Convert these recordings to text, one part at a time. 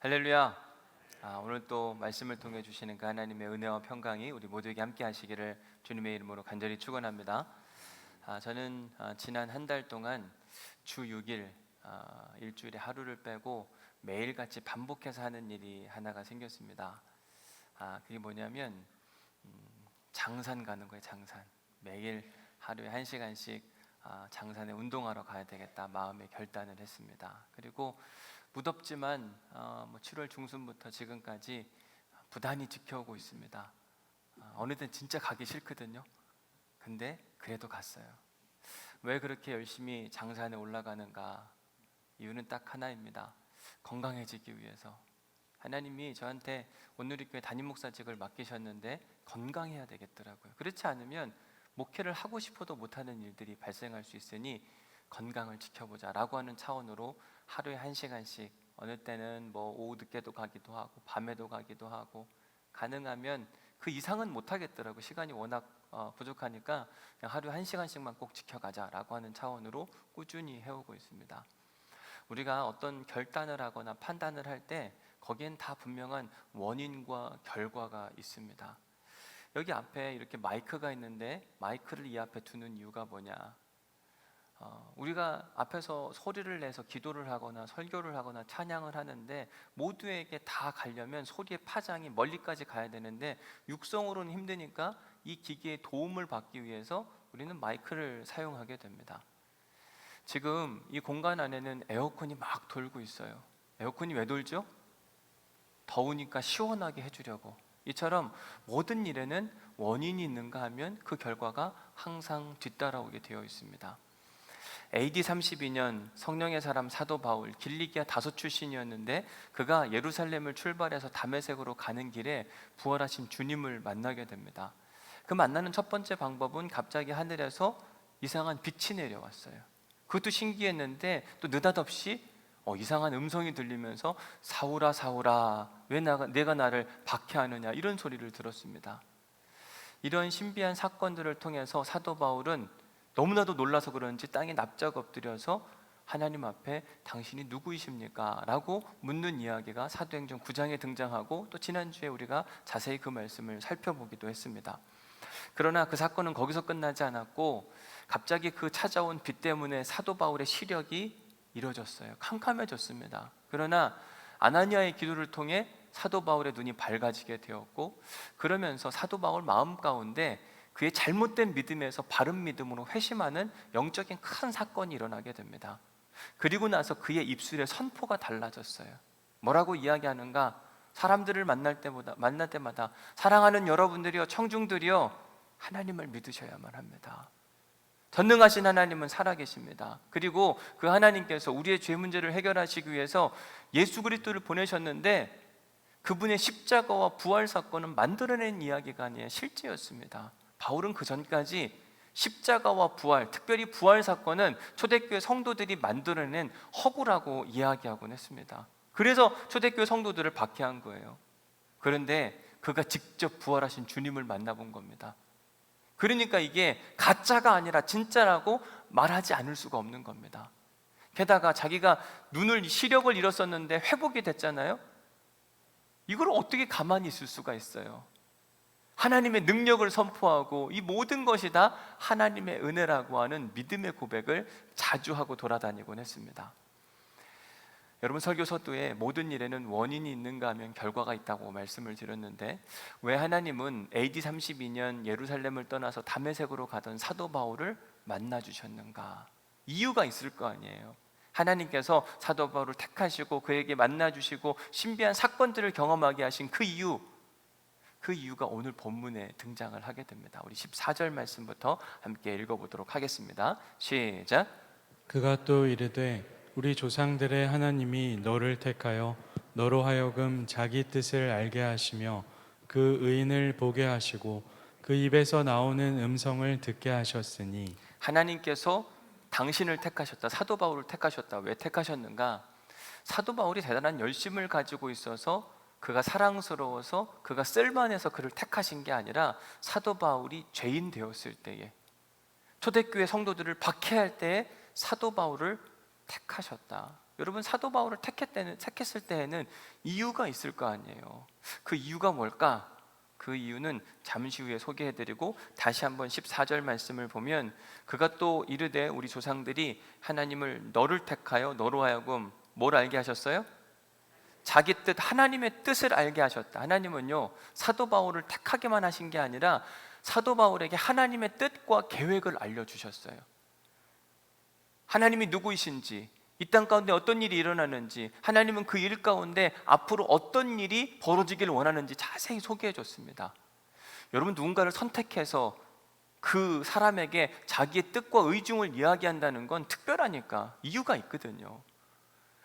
할렐루야. 오늘 또 말씀을 통해 주시는 그 하나님의 은혜와 평강이 우리 모두에게 함께 하시기를 주님의 이름으로 간절히 축원합니다. 저는 지난 한 달 동안 주 6일 일주일에 하루를 빼고 매일같이 반복해서 하는 일이 하나가 생겼습니다. 그게 뭐냐면 장산 가는 거예요. 장산. 매일 하루에 1시간씩 장산에 운동하러 가야 되겠다 마음의 결단을 했습니다. 그리고 무덥지만 7월 중순부터 지금까지 부단히 지켜오고 있습니다. 어느 땐 진짜 가기 싫거든요. 근데 그래도 갔어요. 왜 그렇게 열심히 장산에 올라가는가? 이유는 딱 하나입니다. 건강해지기 위해서. 하나님이 저한테 온누리교회 담임 목사직을 맡기셨는데 건강해야 되겠더라고요. 그렇지 않으면 목회를 하고 싶어도 못하는 일들이 발생할 수 있으니 건강을 지켜보자 라고 하는 차원으로 하루에 1시간씩, 어느 때는 오후 늦게도 가기도 하고 밤에도 가기도 하고, 가능하면 그 이상은 못하겠더라고요. 시간이 워낙 부족하니까 그냥 하루에 1시간씩만 꼭 지켜가자 라고 하는 차원으로 꾸준히 해오고 있습니다. 우리가 어떤 결단을 하거나 판단을 할 때 거기엔 다 분명한 원인과 결과가 있습니다. 여기 앞에 이렇게 마이크가 있는데 마이크를 이 앞에 두는 이유가 뭐냐? 우리가 앞에서 소리를 내서 기도를 하거나 설교를 하거나 찬양을 하는데 모두에게 다 가려면 소리의 파장이 멀리까지 가야 되는데 육성으로는 힘드니까 이 기기의 도움을 받기 위해서 우리는 마이크를 사용하게 됩니다. 지금 이 공간 안에는 에어컨이 막 돌고 있어요. 에어컨이 왜 돌죠? 더우니까 시원하게 해주려고. 이처럼 모든 일에는 원인이 있는가 하면 그 결과가 항상 뒤따라오게 되어 있습니다. AD 32년 성령의 사람 사도 바울, 길리기아 다소 출신이었는데 그가 예루살렘을 출발해서 다메섹으로 가는 길에 부활하신 주님을 만나게 됩니다. 그 만나는 첫 번째 방법은 갑자기 하늘에서 이상한 빛이 내려왔어요. 그것도 신기했는데 또 느닷없이 이상한 음성이 들리면서 사울아 사울아 왜 내가 나를 박해하느냐, 이런 소리를 들었습니다. 이런 신비한 사건들을 통해서 사도 바울은 너무나도 놀라서 그런지 땅에 납작 엎드려서 하나님 앞에 당신이 누구이십니까? 라고 묻는 이야기가 사도행전 9장에 등장하고, 또 지난주에 우리가 자세히 그 말씀을 살펴보기도 했습니다. 그러나 그 사건은 거기서 끝나지 않았고 갑자기 그 찾아온 빛 때문에 사도 바울의 시력이 이뤄졌어요. 캄캄해졌습니다. 그러나 아나니아의 기도를 통해 사도 바울의 눈이 밝아지게 되었고, 그러면서 사도 바울 마음 가운데 그의 잘못된 믿음에서 바른 믿음으로 회심하는 영적인 큰 사건이 일어나게 됩니다. 그리고 나서 그의 입술의 선포가 달라졌어요. 뭐라고 이야기하는가? 사람들을 만날 때마다 사랑하는 여러분들이요, 청중들이요, 하나님을 믿으셔야만 합니다. 전능하신 하나님은 살아계십니다. 그리고 그 하나님께서 우리의 죄 문제를 해결하시기 위해서 예수 그리스도를 보내셨는데 그분의 십자가와 부활 사건은 만들어낸 이야기가 아니에요. 실제였습니다. 바울은 그 전까지 십자가와 부활, 특별히 부활 사건은 초대교회 성도들이 만들어낸 허구라고 이야기하곤 했습니다. 그래서 초대교회 성도들을 박해한 거예요. 그런데 그가 직접 부활하신 주님을 만나본 겁니다. 그러니까 이게 가짜가 아니라 진짜라고 말하지 않을 수가 없는 겁니다. 게다가 자기가 시력을 잃었었는데 회복이 됐잖아요. 이걸 어떻게 가만히 있을 수가 있어요? 하나님의 능력을 선포하고 이 모든 것이 다 하나님의 은혜라고 하는 믿음의 고백을 자주 하고 돌아다니곤 했습니다. 여러분, 설교 서두에 모든 일에는 원인이 있는가 하면 결과가 있다고 말씀을 드렸는데, 왜 하나님은 AD 32년 예루살렘을 떠나서 다메섹으로 가던 사도 바울을 만나 주셨는가? 이유가 있을 거 아니에요. 하나님께서 사도 바울을 택하시고 그에게 만나 주시고 신비한 사건들을 경험하게 하신 그 이유가 오늘 본문에 등장을 하게 됩니다. 우리 14절 말씀부터 함께 읽어보도록 하겠습니다. 시작. 그가 또 이르되 우리 조상들의 하나님이 너를 택하여 너로 하여금 자기 뜻을 알게 하시며 그 의인을 보게 하시고 그 입에서 나오는 음성을 듣게 하셨으니, 하나님께서 당신을 택하셨다, 사도 바울을 택하셨다. 왜 택하셨는가? 사도 바울이 대단한 열심을 가지고 있어서, 그가 사랑스러워서, 그가 쓸만해서 그를 택하신 게 아니라 사도 바울이 죄인 되었을 때에, 초대교회 성도들을 박해할 때에 사도 바울을 택하셨다. 여러분, 사도 바울을 택했을 때에는 이유가 있을 거 아니에요. 그 이유가 뭘까? 그 이유는 잠시 후에 소개해드리고, 다시 한번 14절 말씀을 보면, 그가 또 이르되 우리 조상들이 하나님을 너를 택하여 너로 하여금 뭘 알게 하셨어요? 자기 뜻, 하나님의 뜻을 알게 하셨다. 하나님은요, 사도 바울을 택하게만 하신 게 아니라 사도 바울에게 하나님의 뜻과 계획을 알려주셨어요. 하나님이 누구이신지, 이 땅 가운데 어떤 일이 일어나는지, 하나님은 그 일 가운데 앞으로 어떤 일이 벌어지길 원하는지 자세히 소개해 줬습니다. 여러분, 누군가를 선택해서 그 사람에게 자기의 뜻과 의중을 이야기한다는 건 특별하니까 이유가 있거든요.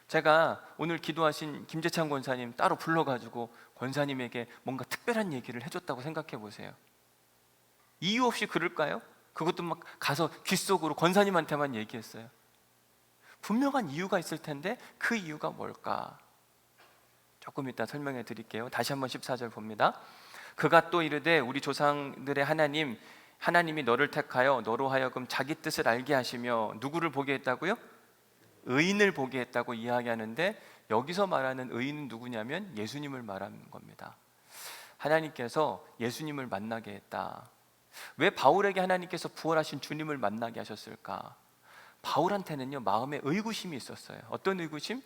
제가 오늘 기도하신 김재창 권사님 따로 불러가지고 권사님에게 뭔가 특별한 얘기를 해줬다고 생각해 보세요. 이유 없이 그럴까요? 그것도 막 가서 귓속으로 권사님한테만 얘기했어요. 분명한 이유가 있을 텐데 그 이유가 뭘까? 조금 이따 설명해 드릴게요. 다시 한번 14절 봅니다. 그가 또 이르되 우리 조상들의 하나님이 너를 택하여 너로 하여금 자기 뜻을 알게 하시며, 누구를 보게 했다고요? 의인을 보게 했다고 이야기하는데, 여기서 말하는 의인은 누구냐면 예수님을 말하는 겁니다. 하나님께서 예수님을 만나게 했다. 왜 바울에게 하나님께서 부활하신 주님을 만나게 하셨을까? 바울한테는요, 마음에 의구심이 있었어요. 어떤 의구심?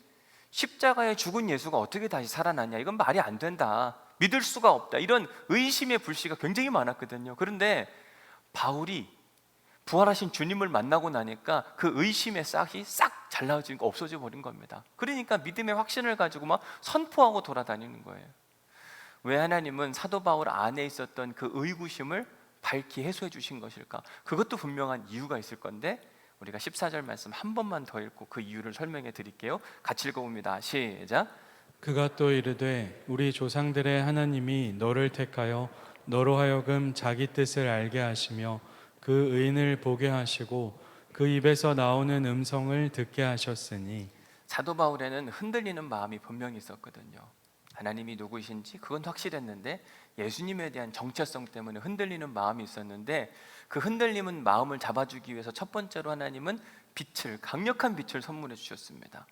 십자가에 죽은 예수가 어떻게 다시 살아났냐, 이건 말이 안 된다, 믿을 수가 없다, 이런 의심의 불씨가 굉장히 많았거든요. 그런데 바울이 부활하신 주님을 만나고 나니까 그 의심의 싹이 싹 잘라지고 없어져 버린 겁니다. 그러니까 믿음의 확신을 가지고 막 선포하고 돌아다니는 거예요. 왜 하나님은 사도 바울 안에 있었던 그 의구심을 밝히 해소해 주신 것일까? 그것도 분명한 이유가 있을 건데, 우리가 14절 말씀 한 번만 더 읽고 그 이유를 설명해 드릴게요. 같이 읽어봅니다. 시작. 그가 또 이르되 우리 조상들의 하나님이 너를 택하여 너로 하여금 자기 뜻을 알게 하시며 그 의인을 보게 하시고 그 입에서 나오는 음성을 듣게 하셨으니. 사도 바울에는 흔들리는 마음이 분명히 있었거든요. 하나님이 누구이신지 그건 확실했는데, 예수님에 대한 정체성 때문에 흔들리는 마음이 있었는데, 그 흔들리는 마음을 잡아주기 위해서 첫 번째로 하나님은 강력한 빛을 선물해 주셨습니다.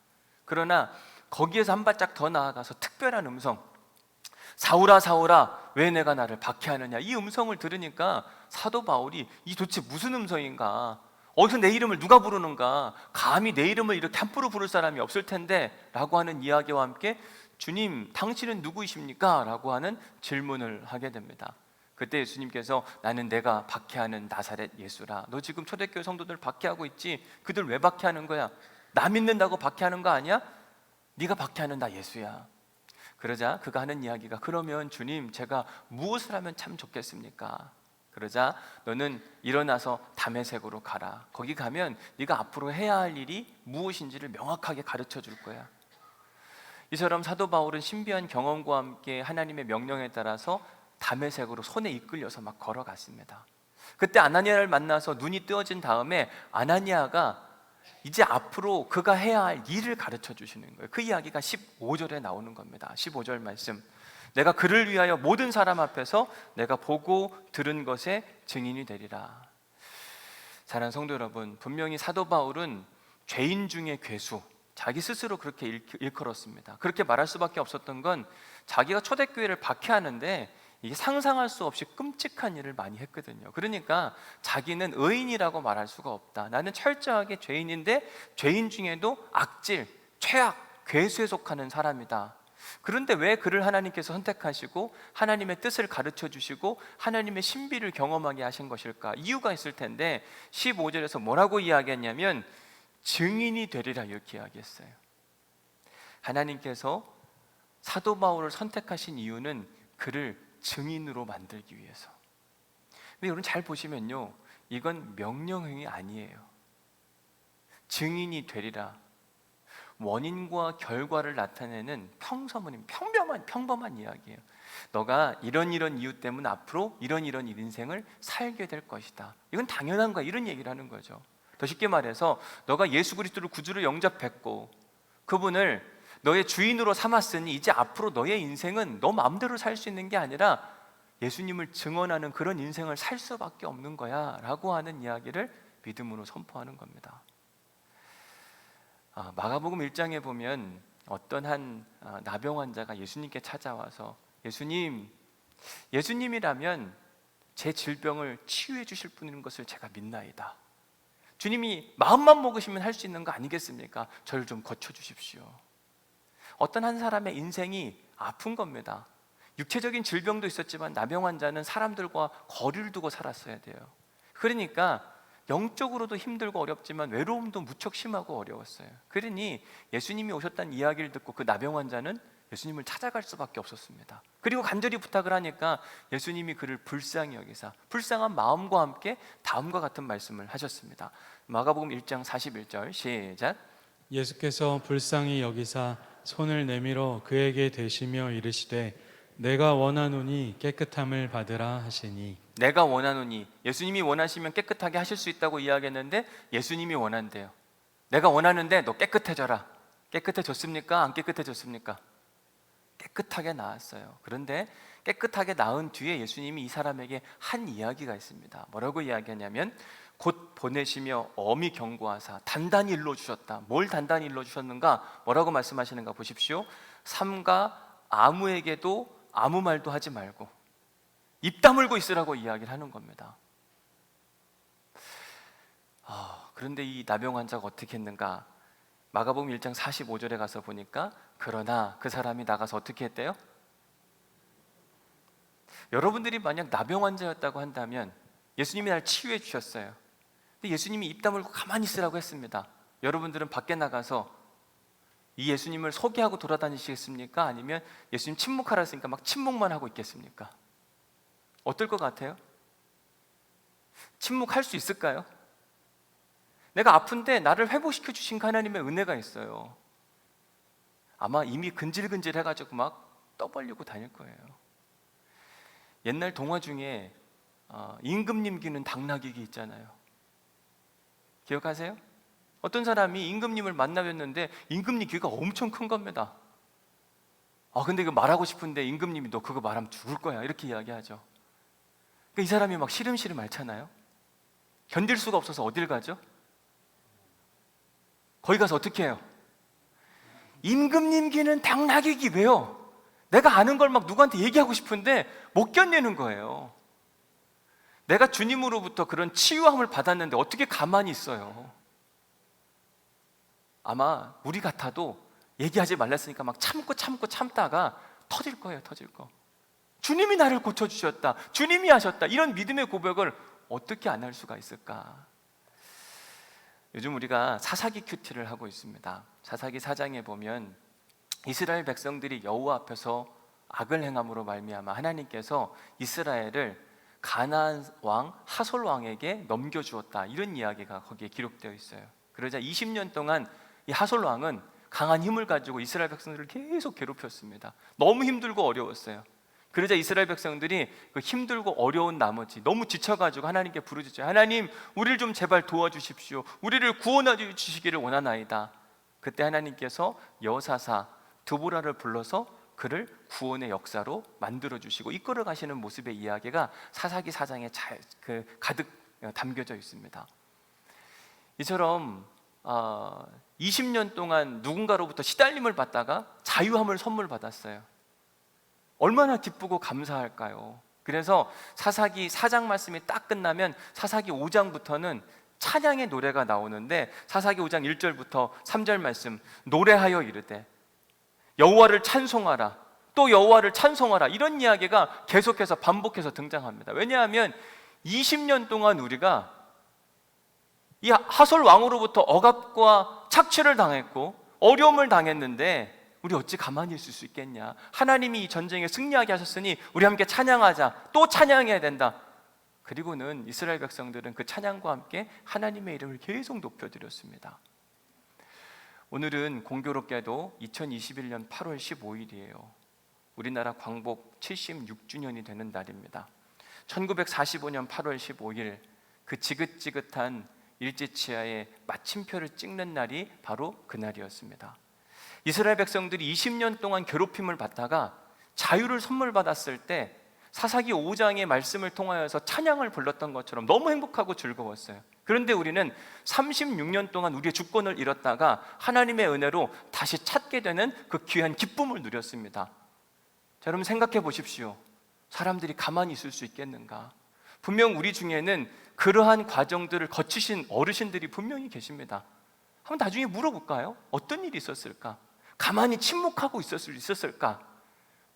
그러나 거기에서 한 발짝 더 나아가서 특별한 음성, 사울아 사울아 왜 내가 나를 박해하느냐, 이 음성을 들으니까 사도 바울이 이 도대체 무슨 음성인가, 어디서 내 이름을 누가 부르는가, 감히 내 이름을 이렇게 함부로 부를 사람이 없을 텐데 라고 하는 이야기와 함께, 주님 당신은 누구이십니까? 라고 하는 질문을 하게 됩니다. 그때 예수님께서 나는 내가 박해하는 나사렛 예수라. 너 지금 초대교회 성도들 박해하고 있지? 그들 왜 박해하는 거야? 나 믿는다고 박해하는 거 아니야? 네가 박해하는 나 예수야. 그러자 그가 하는 이야기가, 그러면 주님 제가 무엇을 하면 참 좋겠습니까? 그러자 너는 일어나서 다메섹으로 가라. 거기 가면 네가 앞으로 해야 할 일이 무엇인지를 명확하게 가르쳐 줄 거야. 이처럼 사도 바울은 신비한 경험과 함께 하나님의 명령에 따라서 다메섹으로 손에 이끌려서 막 걸어갔습니다. 그때 아나니아를 만나서 눈이 뜨어진 다음에 아나니아가 이제 앞으로 그가 해야 할 일을 가르쳐 주시는 거예요. 그 이야기가 15절에 나오는 겁니다. 15절 말씀, 내가 그를 위하여 모든 사람 앞에서 내가 보고 들은 것의 증인이 되리라. 사랑하는 성도 여러분, 분명히 사도 바울은 죄인 중에 괴수, 자기 스스로 그렇게 일컬었습니다. 그렇게 말할 수밖에 없었던 건 자기가 초대교회를 박해하는데 이게 상상할 수 없이 끔찍한 일을 많이 했거든요. 그러니까 자기는 의인이라고 말할 수가 없다. 나는 철저하게 죄인인데 죄인 중에도 악질, 최악, 괴수에 속하는 사람이다. 그런데 왜 그를 하나님께서 선택하시고 하나님의 뜻을 가르쳐 주시고 하나님의 신비를 경험하게 하신 것일까? 이유가 있을 텐데 15절에서 뭐라고 이야기했냐면 증인이 되리라, 이렇게 이야기했어요. 하나님께서 사도 바울을 선택하신 이유는 그를 증인으로 만들기 위해서. 근데 여러분 잘 보시면요, 이건 명령형이 아니에요. 증인이 되리라, 원인과 결과를 나타내는 평범한 이야기예요. 너가 이런 이유 때문에 앞으로 이런 인생을 살게 될 것이다. 이건 당연한 거야, 이런 얘기를 하는 거죠. 더 쉽게 말해서 너가 예수 그리스도를 구주로 영접했고 그분을 너의 주인으로 삼았으니 이제 앞으로 너의 인생은 너 마음대로 살 수 있는 게 아니라 예수님을 증언하는 그런 인생을 살 수밖에 없는 거야 라고 하는 이야기를 믿음으로 선포하는 겁니다. 마가복음 1장에 보면 어떤 한 나병 환자가 예수님께 찾아와서 예수님이라면 제 질병을 치유해 주실 분인 것을 제가 믿나이다. 주님이 마음만 먹으시면 할 수 있는 거 아니겠습니까? 저를 좀 고쳐주십시오. 어떤 한 사람의 인생이 아픈 겁니다. 육체적인 질병도 있었지만 나병 환자는 사람들과 거리를 두고 살았어야 돼요. 그러니까 영적으로도 힘들고 어렵지만 외로움도 무척 심하고 어려웠어요. 그러니 예수님이 오셨다는 이야기를 듣고 그 나병 환자는 예수님을 찾아갈 수밖에 없었습니다. 그리고 간절히 부탁을 하니까 예수님이 그를 불쌍히 여기사 불쌍한 마음과 함께 다음과 같은 말씀을 하셨습니다. 마가복음 1장 41절 시작. 예수께서 불쌍히 여기사 손을 내밀어 그에게 대시며 이르시되 내가 원하노니 깨끗함을 받으라 하시니. 내가 원하노니, 예수님이 원하시면 깨끗하게 하실 수 있다고 이야기했는데 예수님이 원한대요. 내가 원하는데 너 깨끗해져라. 깨끗해졌습니까? 안 깨끗해졌습니까? 깨끗하게 나았어요. 그런데 깨끗하게 나은 뒤에 예수님이 이 사람에게 한 이야기가 있습니다. 뭐라고 이야기하냐면 곧 보내시며 엄히 경고하사 단단히 일러주셨다. 뭘 단단히 일러주셨는가? 뭐라고 말씀하시는가 보십시오. 삼가 아무에게도 아무 말도 하지 말고 입 다물고 있으라고 이야기를 하는 겁니다. 그런데 이 나병 환자가 어떻게 했는가? 마가복음 1장 45절에 가서 보니까 그러나 그 사람이 나가서 어떻게 했대요? 여러분들이 만약 나병 환자였다고 한다면 예수님이 날 치유해 주셨어요. 근데 예수님이 입 다물고 가만히 있으라고 했습니다. 여러분들은 밖에 나가서 이 예수님을 소개하고 돌아다니시겠습니까? 아니면 예수님 침묵하라 했으니까 막 침묵만 하고 있겠습니까? 어떨 것 같아요? 침묵할 수 있을까요? 내가 아픈데 나를 회복시켜 주신 하나님의 은혜가 있어요. 아마 이미 근질근질 해가지고 막 떠벌리고 다닐 거예요. 옛날 동화 중에 임금님 귀는 당나귀 있잖아요. 기억하세요? 어떤 사람이 임금님을 만나뵀는데 임금님 귀가 엄청 큰 겁니다. 근데 이거 말하고 싶은데 임금님이 너 그거 말하면 죽을 거야 이렇게 이야기하죠. 그러니까 이 사람이 막 시름시름 앓잖아요. 견딜 수가 없어서 어딜 가죠? 거기 가서 어떻게 해요? 임금님 귀는 당나귀 귀. 왜요? 내가 아는 걸 막 누구한테 얘기하고 싶은데 못 견디는 거예요. 내가 주님으로부터 그런 치유함을 받았는데 어떻게 가만히 있어요? 아마 우리 같아도 얘기하지 말랬으니까 막 참다가 터질 거예요. 터질 거. 주님이 나를 고쳐주셨다, 주님이 하셨다, 이런 믿음의 고백을 어떻게 안 할 수가 있을까? 요즘 우리가 사사기 큐티를 하고 있습니다. 사사기 4장에 보면 이스라엘 백성들이 여호와 앞에서 악을 행함으로 말미암아 하나님께서 이스라엘을 가나안 왕 하솔 왕에게 넘겨주었다, 이런 이야기가 거기에 기록되어 있어요. 그러자 20년 동안 이 하솔 왕은 강한 힘을 가지고 이스라엘 백성들을 계속 괴롭혔습니다. 너무 힘들고 어려웠어요. 그러자 이스라엘 백성들이 그 힘들고 어려운 나머지 너무 지쳐가지고 하나님께 부르짖어요. 하나님, 우리를 좀 제발 도와주십시오. 우리를 구원해 주시기를 원하나이다. 그때 하나님께서 여사사 드보라를 불러서 그를 구원의 역사로 만들어 주시고 이끌어 가시는 모습의 이야기가 사사기 4장에 가득 담겨져 있습니다. 이처럼 20년 동안 누군가로부터 시달림을 받다가 자유함을 선물 받았어요. 얼마나 기쁘고 감사할까요? 그래서 사사기 4장 말씀이 딱 끝나면 사사기 5장부터는 찬양의 노래가 나오는데 사사기 5장 1절부터 3절 말씀, 노래하여 이르되 여호와를 찬송하라, 또 여호와를 찬송하라, 이런 이야기가 계속해서 반복해서 등장합니다. 왜냐하면 20년 동안 우리가 이 하솔 왕으로부터 억압과 착취를 당했고 어려움을 당했는데 우리 어찌 가만히 있을 수 있겠냐? 하나님이 이 전쟁에 승리하게 하셨으니 우리 함께 찬양하자, 또 찬양해야 된다. 그리고는 이스라엘 백성들은 그 찬양과 함께 하나님의 이름을 계속 높여드렸습니다. 오늘은 공교롭게도 2021년 8월 15일이에요. 우리나라 광복 76주년이 되는 날입니다. 1945년 8월 15일 그 지긋지긋한 일제치하의 마침표를 찍는 날이 바로 그날이었습니다. 이스라엘 백성들이 20년 동안 괴롭힘을 받다가 자유를 선물 받았을 때 사사기 5장의 말씀을 통하여서 찬양을 불렀던 것처럼 너무 행복하고 즐거웠어요. 그런데 우리는 36년 동안 우리의 주권을 잃었다가 하나님의 은혜로 다시 찾게 되는 그 귀한 기쁨을 누렸습니다. 자, 여러분 생각해 보십시오. 사람들이 가만히 있을 수 있겠는가? 분명 우리 중에는 그러한 과정들을 거치신 어르신들이 분명히 계십니다. 한번 나중에 물어볼까요? 어떤 일이 있었을까? 가만히 침묵하고 있었을까?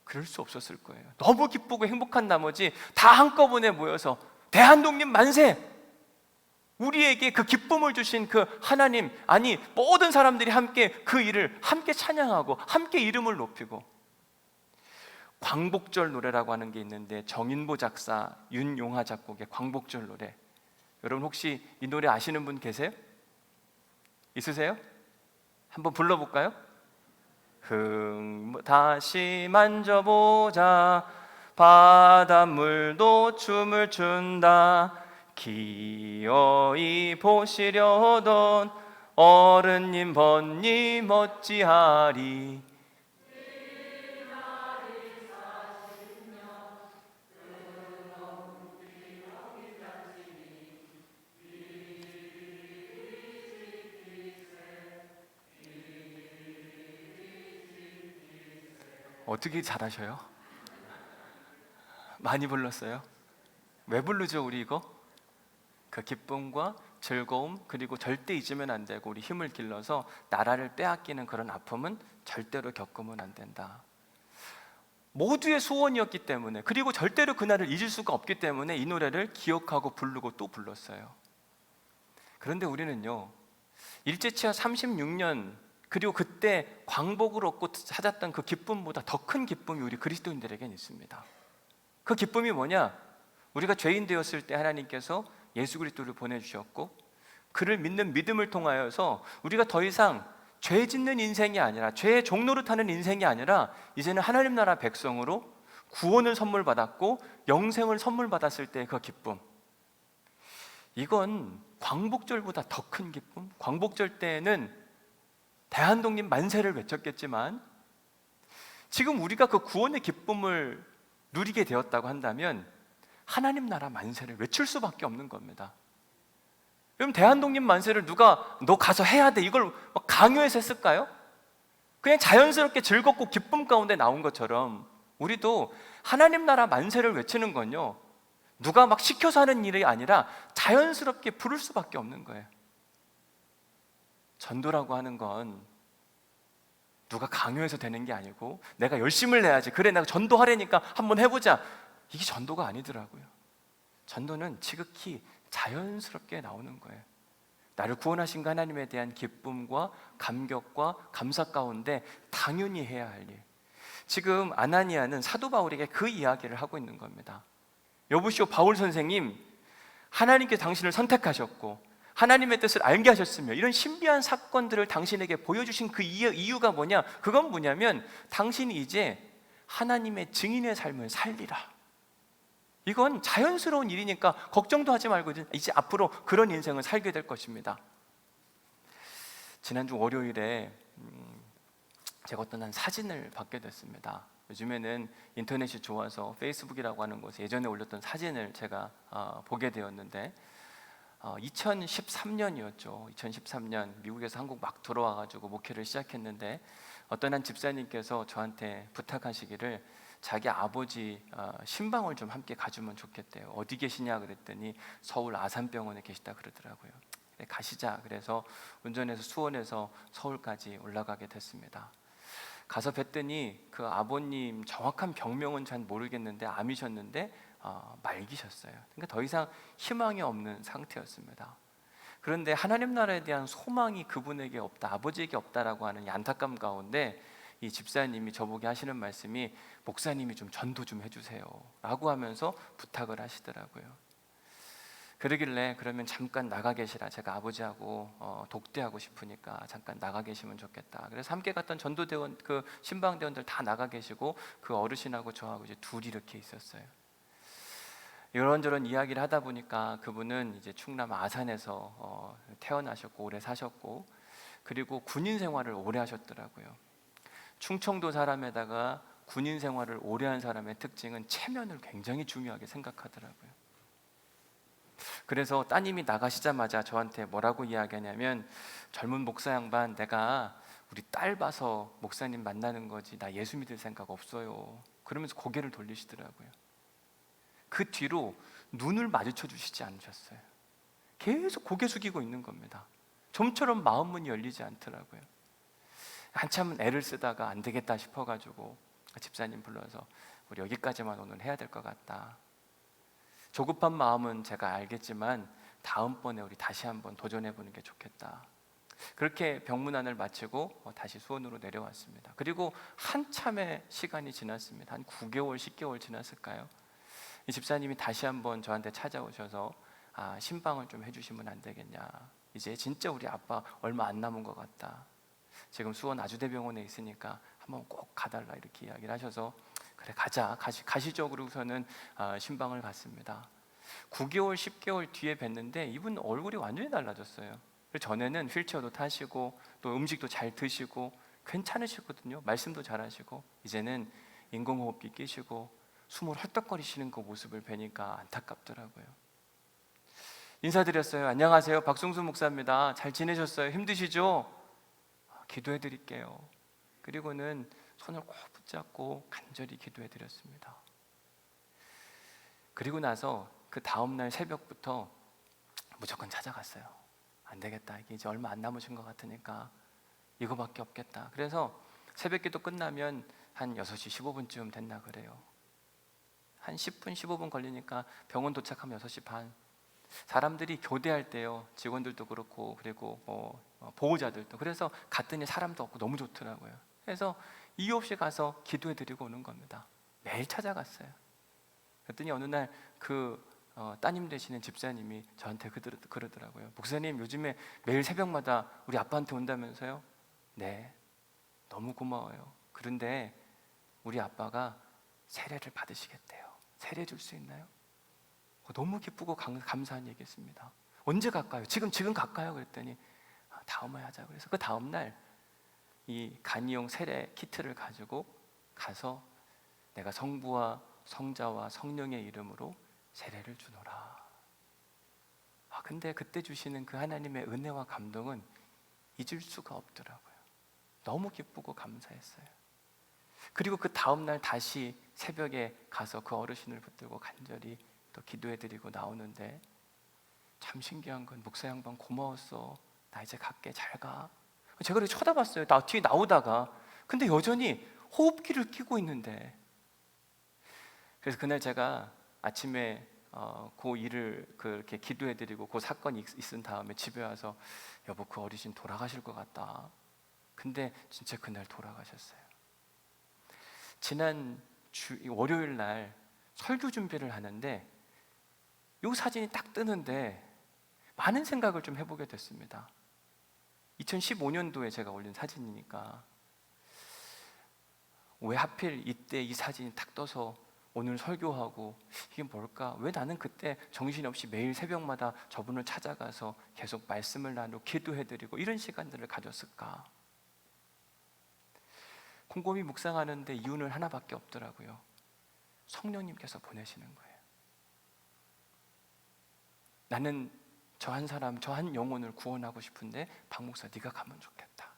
그럴 수 없었을 거예요. 너무 기쁘고 행복한 나머지 다 한꺼번에 모여서 대한독립 만세! 우리에게 그 기쁨을 주신 그 하나님, 아니 모든 사람들이 함께 그 일을 함께 찬양하고 함께 이름을 높이고, 광복절 노래라고 하는 게 있는데 정인보 작사, 윤용하 작곡의 광복절 노래, 여러분 혹시 이 노래 아시는 분 계세요? 있으세요? 한번 불러볼까요? 다시 만져보자, 바닷물도 춤을 춘다, 기어이 보시려던 어른님 번님 어찌하리. 어떻게 잘하셔요? 많이 불렀어요? 왜 부르죠 우리 이거? 그 기쁨과 즐거움, 그리고 절대 잊으면 안 되고 우리 힘을 길러서 나라를 빼앗기는 그런 아픔은 절대로 겪으면 안 된다. 모두의 소원이었기 때문에, 그리고 절대로 그날을 잊을 수가 없기 때문에 이 노래를 기억하고 부르고 또 불렀어요. 그런데 우리는요, 일제치하 36년, 그리고 그때 광복을 얻고 찾았던 그 기쁨보다 더 큰 기쁨이 우리 그리스도인들에겐 있습니다. 그 기쁨이 뭐냐? 우리가 죄인 되었을 때 하나님께서 예수 그리스도를 보내주셨고, 그를 믿는 믿음을 통하여서 우리가 더 이상 죄 짓는 인생이 아니라, 죄의 종로를 타는 인생이 아니라 이제는 하나님 나라 백성으로 구원을 선물 받았고 영생을 선물 받았을 때의 그 기쁨, 이건 광복절보다 더 큰 기쁨. 광복절 때에는 대한독립 만세를 외쳤겠지만, 지금 우리가 그 구원의 기쁨을 누리게 되었다고 한다면 하나님 나라 만세를 외칠 수밖에 없는 겁니다. 그럼 대한독립 만세를 누가 너 가서 해야 돼 이걸 강요해서 했을까요? 그냥 자연스럽게 즐겁고 기쁨 가운데 나온 것처럼 우리도 하나님 나라 만세를 외치는 건요, 누가 막 시켜서 하는 일이 아니라 자연스럽게 부를 수밖에 없는 거예요. 전도라고 하는 건 누가 강요해서 되는 게 아니고, 내가 열심을 내야지, 그래 내가 전도하려니까 한번 해보자, 이게 전도가 아니더라고요. 전도는 지극히 자연스럽게 나오는 거예요. 나를 구원하신 그 하나님에 대한 기쁨과 감격과 감사 가운데 당연히 해야 할 일. 지금 아나니아는 사도 바울에게 그 이야기를 하고 있는 겁니다. 여보시오 바울 선생님, 하나님께 당신을 선택하셨고 하나님의 뜻을 알게 하셨으며 이런 신비한 사건들을 당신에게 보여주신 그 이유가 뭐냐? 그건 뭐냐면 당신이 이제 하나님의 증인의 삶을 살리라. 이건 자연스러운 일이니까 걱정도 하지 말고 이제 앞으로 그런 인생을 살게 될 것입니다. 지난주 월요일에 제가 어떤 한 사진을 받게 됐습니다. 요즘에는 인터넷이 좋아서 페이스북이라고 하는 곳에 예전에 올렸던 사진을 제가 보게 되었는데, 2013년이었죠. 2013년 미국에서 한국 막 들어와가지고 목회를 시작했는데, 어떤 한 집사님께서 저한테 부탁하시기를 자기 아버지 신방을 좀 함께 가주면 좋겠대요. 어디 계시냐 그랬더니 서울 아산병원에 계시다 그러더라고요. 가시자 그래서 운전해서 수원에서 서울까지 올라가게 됐습니다. 가서 뵀더니 그 아버님 정확한 병명은 잘 모르겠는데 암이셨는데 말기셨어요. 그러니까 더 이상 희망이 없는 상태였습니다. 그런데 하나님 나라에 대한 소망이 그분에게 없다, 아버지에게 없다라고 하는 이 안타까움 가운데 이 집사님이 저보게 하시는 말씀이, 목사님이 좀 전도 좀 해주세요 라고 하면서 부탁을 하시더라고요. 그러길래 그러면 잠깐 나가 계시라, 제가 아버지하고 독대하고 싶으니까 잠깐 나가 계시면 좋겠다. 그래서 함께 갔던 전도대원, 그 신방대원들 다 나가 계시고 그 어르신하고 저하고 이제 둘이 이렇게 있었어요. 이런저런 이야기를 하다 보니까 그분은 이제 충남 아산에서 태어나셨고 오래 사셨고, 그리고 군인 생활을 오래 하셨더라고요. 충청도 사람에다가 군인 생활을 오래 한 사람의 특징은 체면을 굉장히 중요하게 생각하더라고요. 그래서 따님이 나가시자마자 저한테 뭐라고 이야기하냐면, 젊은 목사 양반, 내가 우리 딸 봐서 목사님 만나는 거지 나 예수 믿을 생각 없어요. 그러면서 고개를 돌리시더라고요. 그 뒤로 눈을 마주쳐 주시지 않으셨어요. 계속 고개 숙이고 있는 겁니다. 좀처럼 마음문이 열리지 않더라고요. 한참 애를 쓰다가 안 되겠다 싶어가지고 집사님 불러서 우리 여기까지만 오늘 해야 될 것 같다. 조급한 마음은 제가 알겠지만 다음번에 우리 다시 한번 도전해보는 게 좋겠다. 그렇게 병문안을 마치고 다시 수원으로 내려왔습니다. 그리고 한참의 시간이 지났습니다. 한 9개월, 10개월 지났을까요? 이 집사님이 다시 한번 저한테 찾아오셔서 신방을 좀 해주시면 안 되겠냐. 이제 진짜 우리 아빠 얼마 안 남은 것 같다. 지금 수원 아주대병원에 있으니까 한번 꼭 가달라 이렇게 이야기를 하셔서 그래 가자 가시죠. 그러고서는 신방을 갔습니다. 9개월 10개월 뒤에 뵀는데 이분 얼굴이 완전히 달라졌어요. 전에는 휠체어도 타시고 또 음식도 잘 드시고 괜찮으시거든요. 말씀도 잘하시고 이제는 인공호흡기 끼시고 숨을 헐떡거리시는 그 모습을 뵈니까 안타깝더라고요. 인사드렸어요. 안녕하세요, 박승수 목사입니다. 잘 지내셨어요? 힘드시죠? 기도해 드릴게요. 그리고는 손을 꼭 붙잡고 간절히 기도해 드렸습니다. 그리고 나서 그 다음날 새벽부터 무조건 찾아갔어요. 안 되겠다, 이게 이제 얼마 안 남으신 것 같으니까 이거밖에 없겠다. 그래서 새벽기도 끝나면 한 6시 15분쯤 됐나 그래요. 한 10분 15분 걸리니까 병원 도착하면 6시 반. 사람들이 교대할 때요, 직원들도 그렇고 그리고 보호자들도. 그래서 갔더니 사람도 없고 너무 좋더라고요. 그래서 이유 없이 가서 기도해 드리고 오는 겁니다. 매일 찾아갔어요. 그랬더니 어느 날 따님 되시는 집사님이 저한테 그러더라고요. 목사님, 요즘에 매일 새벽마다 우리 아빠한테 온다면서요? 네, 너무 고마워요. 그런데 우리 아빠가 세례를 받으시겠대요. 세례 줄 수 있나요? 너무 기쁘고 감사한 얘기했습니다. 언제 갈까요? 지금 갈까요? 그랬더니 다음에 하자. 그래서 그 다음날 이 간이용 세례 키트를 가지고 가서 내가 성부와 성자와 성령의 이름으로 세례를 주노라. 근데 그때 주시는 그 하나님의 은혜와 감동은 잊을 수가 없더라고요. 너무 기쁘고 감사했어요. 그리고 그 다음날 다시 새벽에 가서 그 어르신을 붙들고 간절히 또 기도해드리고 나오는데, 참 신기한 건 목사 양반 고마웠어. 나 이제 갈게. 잘 가. 제가 그렇게 쳐다봤어요. 나 뒤에 나오다가. 근데 여전히 호흡기를 끼고 있는데. 그래서 그날 제가 아침에 그 일을 그렇게 기도해드리고 그 사건이 있은 다음에 집에 와서 여보, 그 어르신 돌아가실 것 같다. 근데 진짜 그날 돌아가셨어요. 지난 월요일 날 설교 준비를 하는데 이 사진이 딱 뜨는데 많은 생각을 좀 해보게 됐습니다. 2015년도에 제가 올린 사진이니까 왜 하필 이때 이 사진이 딱 떠서 오늘 설교하고, 이게 뭘까? 왜 나는 그때 정신없이 매일 새벽마다 저분을 찾아가서 계속 말씀을 나누고 기도해드리고 이런 시간들을 가졌을까? 곰곰이 묵상하는데 이유는 하나밖에 없더라고요. 성령님께서 보내시는 거예요. 나는 저 한 사람, 저 한 영혼을 구원하고 싶은데 박 목사, 네가 가면 좋겠다.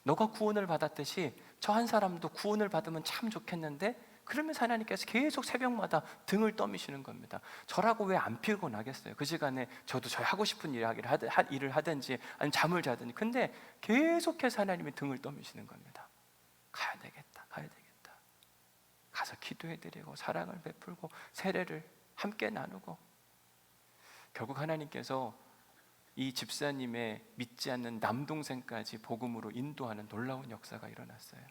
너가 구원을 받았듯이 저 한 사람도 구원을 받으면 참 좋겠는데, 그러면서 하나님께서 계속 새벽마다 등을 떠미시는 겁니다. 저라고 왜 안 피곤하겠어요? 그 시간에 저도 저 하고 싶은 일을 하든지 아니면 잠을 자든지. 근데 계속해서 하나님이 등을 떠미시는 겁니다. 가야 되겠다, 가야 되겠다. 가서 기도해드리고 사랑을 베풀고 세례를 함께 나누고, 결국 하나님께서 이 집사님의 믿지 않는 남동생까지 복음으로 인도하는 놀라운 역사가 일어났어요.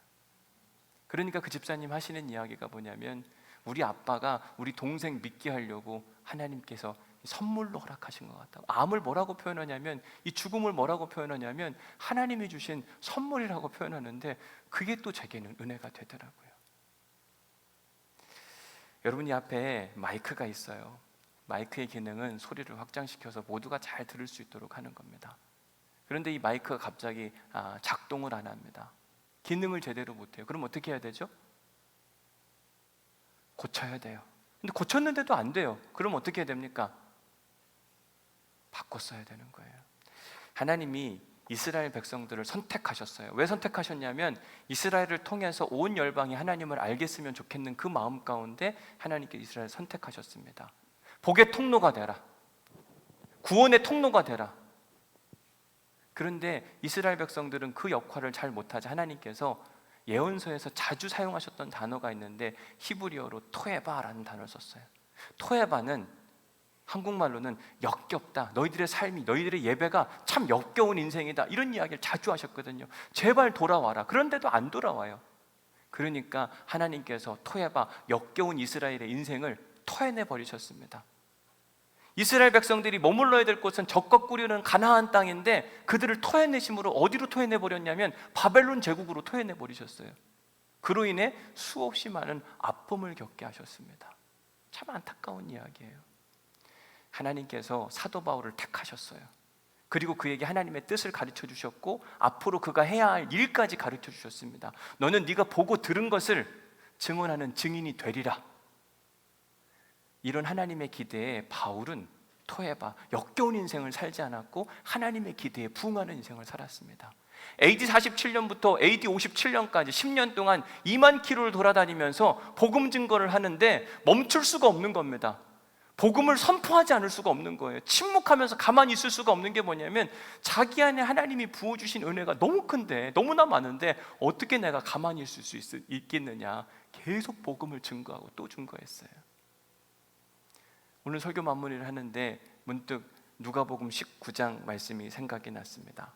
그러니까 그 집사님 하시는 이야기가 뭐냐면, 우리 아빠가 우리 동생 믿게 하려고 하나님께서 선물로 허락하신 것 같다고. 암을 뭐라고 표현하냐면, 이 죽음을 뭐라고 표현하냐면 하나님이 주신 선물이라고 표현하는데, 그게 또 제게는 은혜가 되더라고요. 여러분이 앞에 마이크가 있어요. 마이크의 기능은 소리를 확장시켜서 모두가 잘 들을 수 있도록 하는 겁니다. 그런데 이 마이크가 갑자기 작동을 안 합니다. 기능을 제대로 못해요. 그럼 어떻게 해야 되죠? 고쳐야 돼요. 근데 고쳤는데도 안 돼요. 그럼 어떻게 해야 됩니까? 바꿨어야 되는 거예요. 하나님이 이스라엘 백성들을 선택하셨어요. 왜 선택하셨냐면 이스라엘을 통해서 온 열방이 하나님을 알겠으면 좋겠는 그 마음 가운데 하나님께서 이스라엘을 선택하셨습니다. 복의 통로가 되라, 구원의 통로가 되라. 그런데 이스라엘 백성들은 그 역할을 잘 못하자 하나님께서 예언서에서 자주 사용하셨던 단어가 있는데 히브리어로 토에바라는 단어를 썼어요. 토에바는 한국말로는 역겹다, 너희들의 삶이, 너희들의 예배가 참 역겨운 인생이다, 이런 이야기를 자주 하셨거든요. 제발 돌아와라. 그런데도 안 돌아와요. 그러니까 하나님께서 토해봐, 역겨운 이스라엘의 인생을 토해내 버리셨습니다. 이스라엘 백성들이 머물러야 될 곳은 적과 꿀이는 가나안 땅인데 그들을 토해내심으로 어디로 토해내 버렸냐면 바벨론 제국으로 토해내 버리셨어요. 그로 인해 수없이 많은 아픔을 겪게 하셨습니다. 참 안타까운 이야기예요. 하나님께서 사도 바울을 택하셨어요. 그리고 그에게 하나님의 뜻을 가르쳐 주셨고 앞으로 그가 해야 할 일까지 가르쳐 주셨습니다. 너는 네가 보고 들은 것을 증언하는 증인이 되리라. 이런 하나님의 기대에 바울은 토해봐, 역겨운 인생을 살지 않았고 하나님의 기대에 부응하는 인생을 살았습니다. AD 47년부터 AD 57년까지 10년 동안 2만 킬로를 돌아다니면서 복음 증거를 하는데 멈출 수가 없는 겁니다. 복음을 선포하지 않을 수가 없는 거예요. 침묵하면서 가만히 있을 수가 없는 게 뭐냐면 자기 안에 하나님이 부어주신 은혜가 너무 큰데, 너무나 많은데 어떻게 내가 가만히 있을 수 있겠느냐. 계속 복음을 증거하고 또 증거했어요. 오늘 설교 마무리를 하는데 문득 누가복음 19장 말씀이 생각이 났습니다.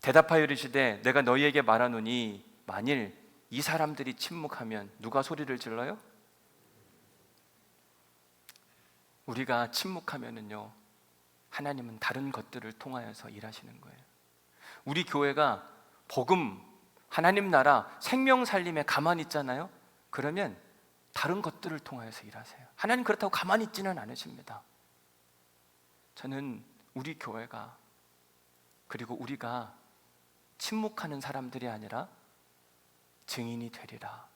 대답하여 이르시되 내가 너희에게 말하노니 만일 이 사람들이 침묵하면 누가 소리를 질러요? 우리가 침묵하면은요, 하나님은 다른 것들을 통하여서 일하시는 거예요. 우리 교회가 복음, 하나님 나라, 생명 살림에 가만히 있잖아요. 그러면 다른 것들을 통하여서 일하세요. 하나님 그렇다고 가만히 있지는 않으십니다. 저는 우리 교회가, 그리고 우리가 침묵하는 사람들이 아니라 증인이 되리라,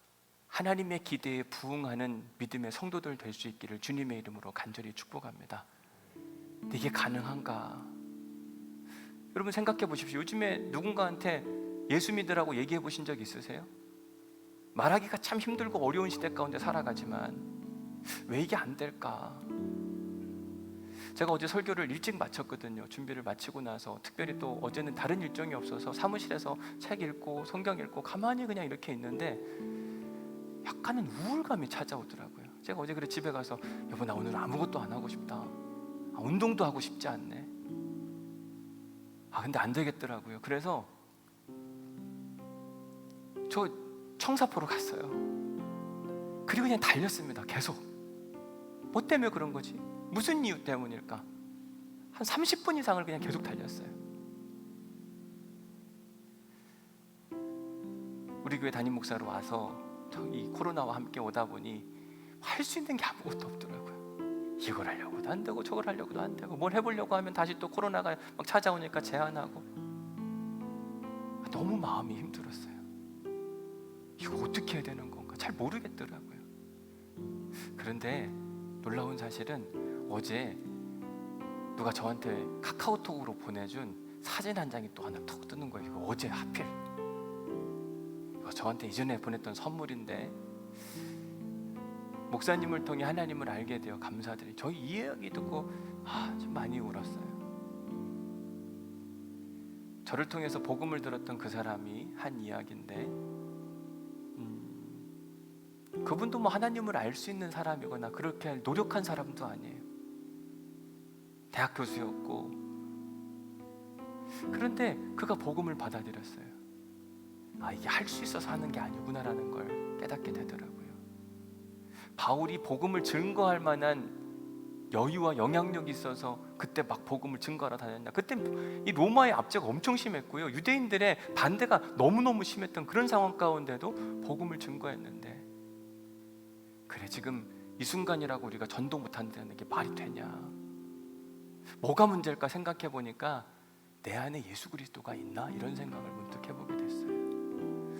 하나님의 기대에 부응하는 믿음의 성도들 될 수 있기를 주님의 이름으로 간절히 축복합니다. 이게 가능한가? 여러분 생각해 보십시오. 요즘에 누군가한테 예수 믿으라고 얘기해 보신 적 있으세요? 말하기가 참 힘들고 어려운 시대 가운데 살아가지만 왜 이게 안 될까? 제가 어제 설교를 일찍 마쳤거든요. 준비를 마치고 나서 특별히 또 어제는 다른 일정이 없어서 사무실에서 책 읽고 성경 읽고 가만히 그냥 이렇게 있는데 약간은 우울감이 찾아오더라고요. 제가 어제 그래 집에 가서 여보 나 오늘 아무것도 안 하고 싶다. 운동도 하고 싶지 않네. 근데 안 되겠더라고요. 그래서 저 청사포로 갔어요. 그리고 그냥 달렸습니다. 계속. 뭐 때문에 그런 거지? 무슨 이유 때문일까? 한 30분 이상을 그냥 계속 달렸어요. 우리 교회 담임 목사로 와서 이 코로나와 함께 오다 보니 할 수 있는 게 아무것도 없더라고요. 이걸 하려고도 안 되고 저걸 하려고도 안 되고 뭘 해보려고 하면 다시 또 코로나가 막 찾아오니까 제한하고 너무 마음이 힘들었어요. 이거 어떻게 해야 되는 건가 잘 모르겠더라고요. 그런데 놀라운 사실은 어제 누가 저한테 카카오톡으로 보내준 사진 한 장이 또 하나 톡 뜨는 거예요. 이거 어제 하필 저한테 이전에 보냈던 선물인데 목사님을 통해 하나님을 알게 되어 감사드려요. 저희 이 이야기 듣고 좀 많이 울었어요. 저를 통해서 복음을 들었던 그 사람이 한 이야기인데 그분도 뭐 하나님을 알 수 있는 사람이거나 그렇게 노력한 사람도 아니에요. 대학 교수였고 그런데 그가 복음을 받아들였어요. 이게 할 수 있어서 하는 게 아니구나라는 걸 깨닫게 되더라고요. 바울이 복음을 증거할 만한 여유와 영향력이 있어서 그때 막 복음을 증거하러 다녔나? 그때 이 로마의 압제가 엄청 심했고요. 유대인들의 반대가 너무너무 심했던 그런 상황 가운데도 복음을 증거했는데 그래 지금 이 순간이라고 우리가 전도 못한다는 게 말이 되냐? 뭐가 문제일까 생각해 보니까 내 안에 예수 그리스도가 있나? 이런 생각을 문득 해보게 됐어요.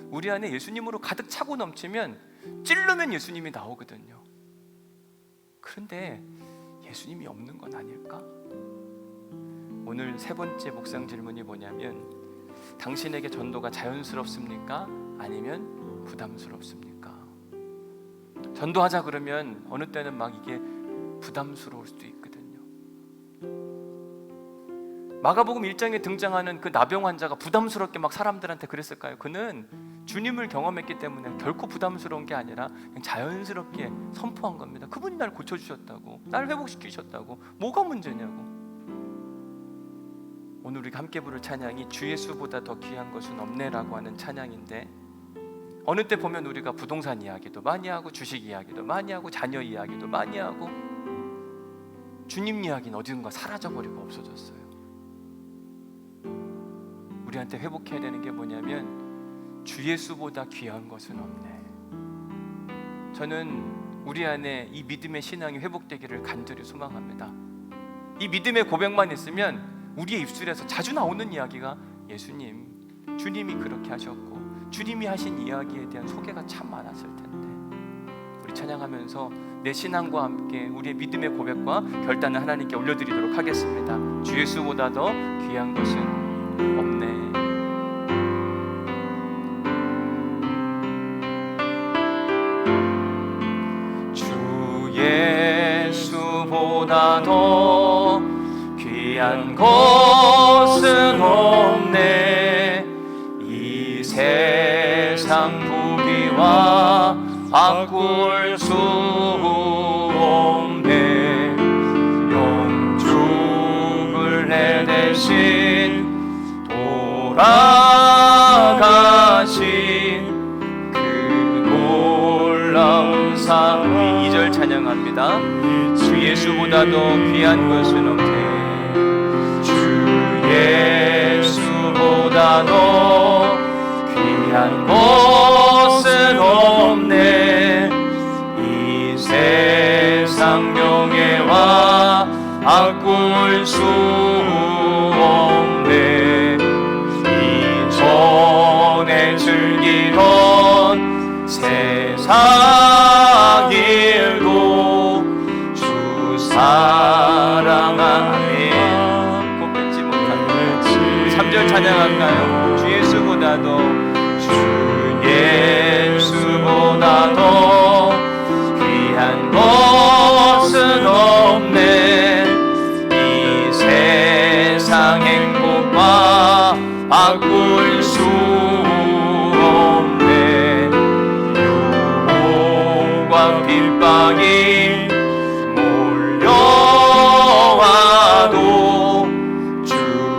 우리 안에 예수님으로 가득 차고 넘치면 찌르면 예수님이 나오거든요. 그런데 예수님이 없는 건 아닐까? 오늘 세 번째 묵상 질문이 뭐냐면, 당신에게 전도가 자연스럽습니까? 아니면 부담스럽습니까? 전도하자 그러면 어느 때는 막 이게 부담스러울 수도 있거든요. 마가복음 1장에 등장하는 그 나병 환자가 부담스럽게 막 사람들한테 그랬을까요? 그는 주님을 경험했기 때문에 결코 부담스러운 게 아니라 그냥 자연스럽게 선포한 겁니다. 그분이 날 고쳐주셨다고, 날 회복시키셨다고, 뭐가 문제냐고. 오늘 우리가 함께 부를 찬양이 주 예수보다 더 귀한 것은 없네라고 하는 찬양인데, 어느 때 보면 우리가 부동산 이야기도 많이 하고 주식 이야기도 많이 하고 자녀 이야기도 많이 하고 주님 이야기는 어디든가 사라져버리고 없어졌어요. 우리한테 회복해야 되는 게 뭐냐면 주 예수보다 귀한 것은 없네. 저는 우리 안에 이 믿음의 신앙이 회복되기를 간절히 소망합니다. 이 믿음의 고백만 있으면 우리의 입술에서 자주 나오는 이야기가 예수님, 주님이 그렇게 하셨고 주님이 하신 이야기에 대한 소개가 참 많았을 텐데, 우리 찬양하면서 내 신앙과 함께 우리의 믿음의 고백과 결단을 하나님께 올려드리도록 하겠습니다. 주 예수보다 더 귀한 것은 없네. 주 예수보다 더 귀한 것은 없네. 이 세상 부귀와 바꿀 수 없네. 영죽을 내 대신 돌아가신 그 놀라운 상. 2절 찬양합니다. 주 예수보다 더 귀한 것은 없네. 주 예수보다 더 귀한 것은 없네. 이 세상 명예와 바꿀 수 없네. 이전에 즐기던 세상 일도 주 사랑하네. 꼭 뺏지 못한다. 3절 찬양할까요? 주 예수보다도, 주 예수보다 더 귀한 것은 없네. 이 세상 행복과 바꿀 수 없네. 유혹과 핍박이 몰려와도 주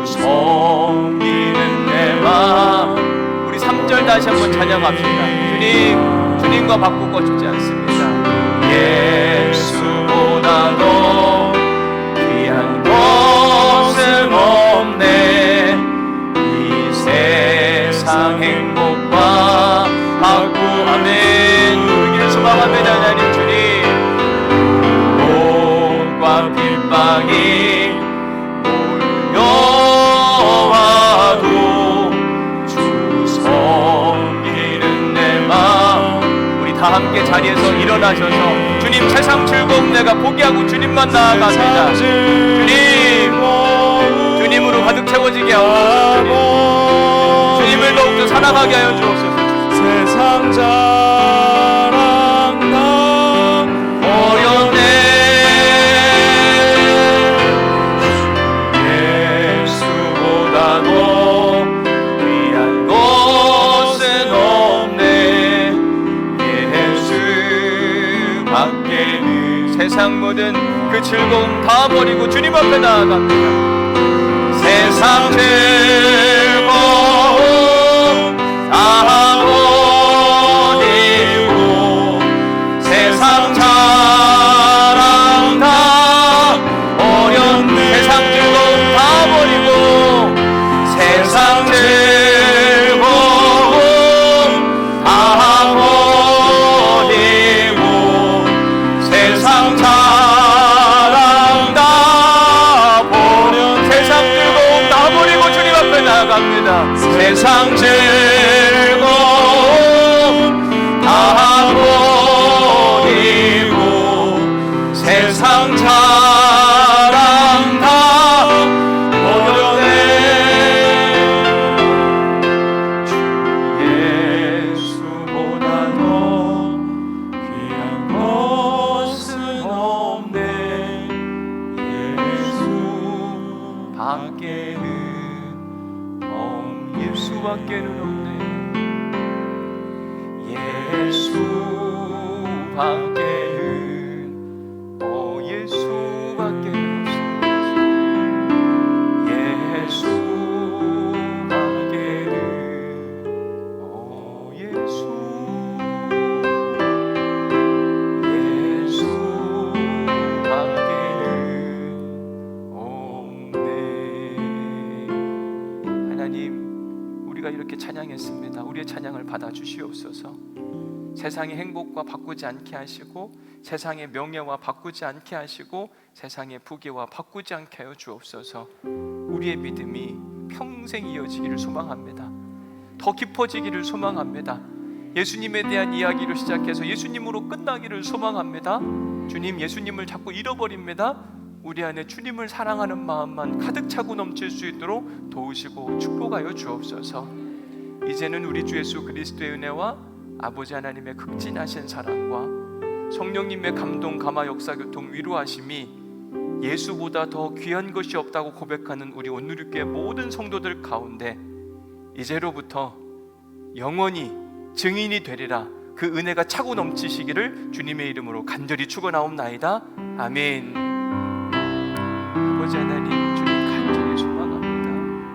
섬기는 내 마음. 우리 3절 다시 한번 찬양합시다. 주님과 바꾸고 싶지 않습니다. 예수보다 더 귀한 것은 없네. 이 세상 행복과 바꾸고, 아멘. 우리를 소망합니다. 하나님 주님, 유혹과 핍박이 몰려와도 주 섬기는 내 마음. 우리 다 함께 자리에서 일어나셔서 주님, 세상 즐거움 내가 포기하고 주님만 나아갑니다. 주님으로 가득 채워지게 하옵소서. 주님을 더욱더 사랑하게 하여 주옵소서. 세상 자랑 나 어렸네. 예수보다 더 귀한 것은 없네. 예수 밖에는 세상 모든 그 즐거움 다 버리고 주님 앞에 나아갑니다. 세상 즐거움 다 버리고, 세상 자랑 다 버렸네. 세상 즐거움 다 버리고, 세상 즐거움 다 버리고, 세상 자랑 다 버려. 세상 즐거움 다 버리고 주님 앞에 나가 예수밖에는 없네. 예수밖에는 예수밖에는 없습니다. 예수밖에는 예수 하나님, 우리가 이렇게 찬양했습니다. 우리의 찬양을 받아주시옵소서. 세상의 행복과 바꾸지 않게 하시고, 세상의 명예와 바꾸지 않게 하시고, 세상의 부귀와 바꾸지 않게 하여 주옵소서. 우리의 믿음이 평생 이어지기를 소망합니다. 더 깊어지기를 소망합니다. 예수님에 대한 이야기로 시작해서 예수님으로 끝나기를 소망합니다. 주님, 예수님을 자꾸 잃어버립니다. 우리 안에 주님을 사랑하는 마음만 가득 차고 넘칠 수 있도록 도우시고 축복하여 주옵소서. 이제는 우리 주 예수 그리스도의 은혜와 아버지 하나님의 극진하신 사랑과 성령님의 감동, 감화, 역사, 교통, 위로하심이 예수보다 더 귀한 것이 없다고 고백하는 우리 온누리교회 모든 성도들 가운데 이제로부터 영원히 증인이 되리라. 그 은혜가 차고 넘치시기를 주님의 이름으로 간절히 축원하옵나이다. 아멘. 아버지 하나님, 주님